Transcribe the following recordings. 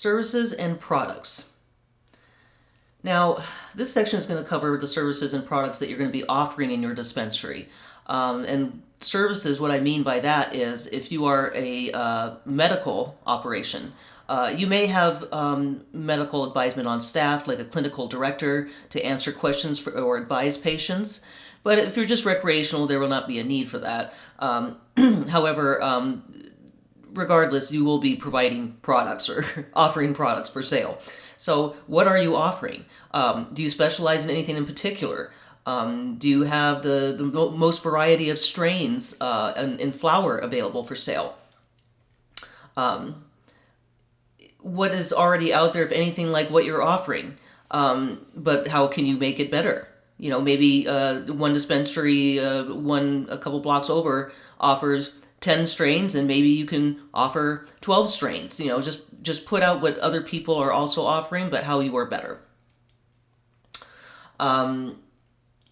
Services and products. Now, this section is going to cover the services and products that you're going to be offering in your dispensary. And services, what I mean by that is if you are a medical operation, you may have medical advisement on staff, like a clinical director, to answer questions for, or advise patients. But if you're just recreational, there will not be a need for that. However, regardless, you will be providing products or offering products for sale. So what are you offering? Do you specialize in anything in particular? Do you have the most variety of strains in flower available for sale? What is already out there, if anything, like what you're offering? But how can you make it better? You know, maybe one dispensary, a couple blocks over, offers 10 strains, and maybe you can offer 12 strains. You know, just put out what other people are also offering, but how you are better. And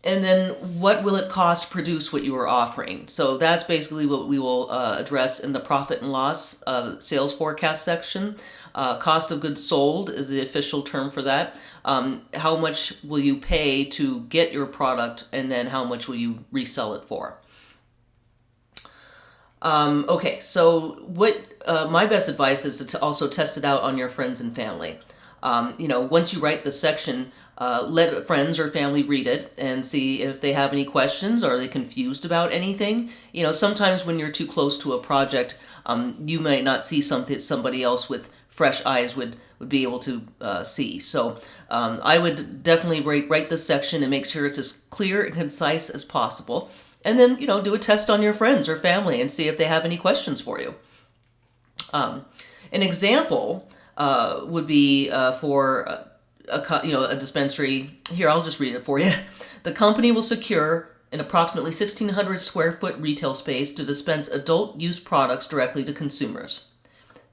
then what will it cost to produce what you are offering? So that's basically what we will address in the profit and loss sales forecast section. Cost of goods sold is the official term for that. How much will you pay to get your product, and then how much will you resell it for? Okay, so what my best advice is to also test it out on your friends and family. You know, once you write the section, let friends or family read it and see if they have any questions. Are they confused about anything? You know, sometimes when you're too close to a project, you might not see something somebody else with fresh eyes would be able to see. So I would definitely write this section and make sure it's as clear and concise as possible. And then, you know, do a test on your friends or family and see if they have any questions for you. An example would be for a dispensary. Here, I'll just read it for you. The company will secure an approximately 1,600 square foot retail space to dispense adult use products directly to consumers.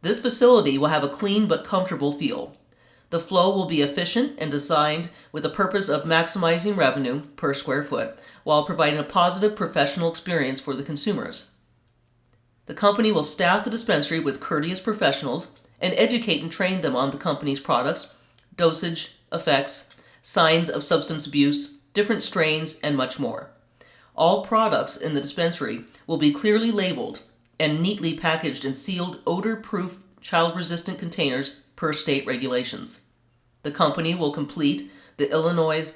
This facility will have a clean but comfortable feel. The flow will be efficient and designed with the purpose of maximizing revenue per square foot while providing a positive professional experience for the consumers. The company will staff the dispensary with courteous professionals and educate and train them on the company's products, dosage, effects, signs of substance abuse, different strains, and much more. All products in the dispensary will be clearly labeled and neatly packaged in sealed, odor-proof, child-resistant containers per state regulations. The company will complete the Illinois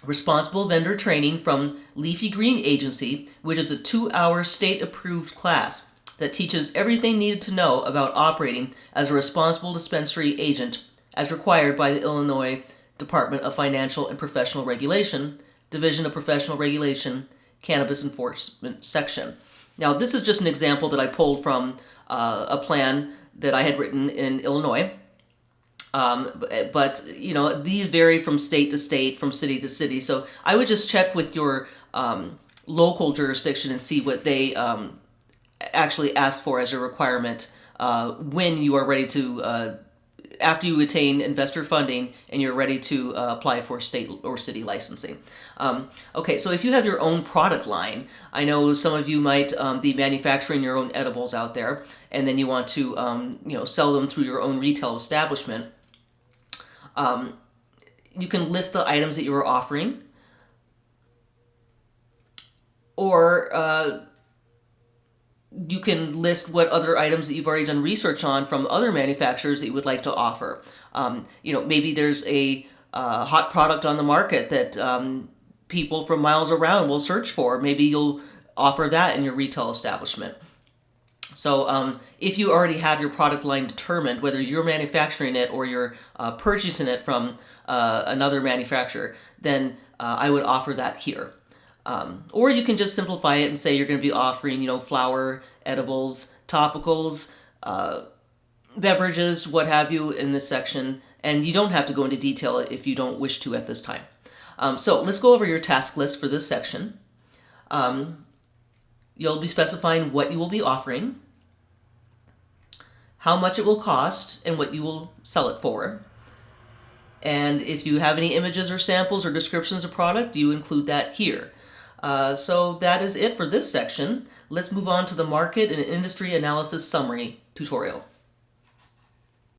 Responsible Vendor Training from Leafy Green Agency, which is a 2-hour state-approved class that teaches everything needed to know about operating as a responsible dispensary agent as required by the Illinois Department of Financial and Professional Regulation, Division of Professional Regulation, Cannabis Enforcement Section. Now, this is just an example that I pulled from a plan that I had written in Illinois. But, you know, these vary from state to state, from city to city. So I would just check with your local jurisdiction and see what they actually ask for as a requirement when you are ready to, after you attain investor funding and you're ready to apply for state or city licensing. Okay, so if you have your own product line, I know some of you might be manufacturing your own edibles out there, and then you want to sell them through your own retail establishment. You can list the items that you are offering, or you can list what other items that you've already done research on from other manufacturers that you would like to offer. Maybe there's a hot product on the market that people from miles around will search for. Maybe you'll offer that in your retail establishment. So if you already have your product line determined, whether you're manufacturing it or you're purchasing it from another manufacturer, then I would offer that here. Or you can just simplify it and say you're going to be offering, flower, edibles, topicals, beverages, what have you in this section. And you don't have to go into detail if you don't wish to at this time. So let's go over your task list for this section. You'll be specifying what you will be offering, how much it will cost, and what you will sell it for. And if you have any images or samples or descriptions of product, you include that here. So that is it for this section. Let's move on to the market and industry analysis summary tutorial.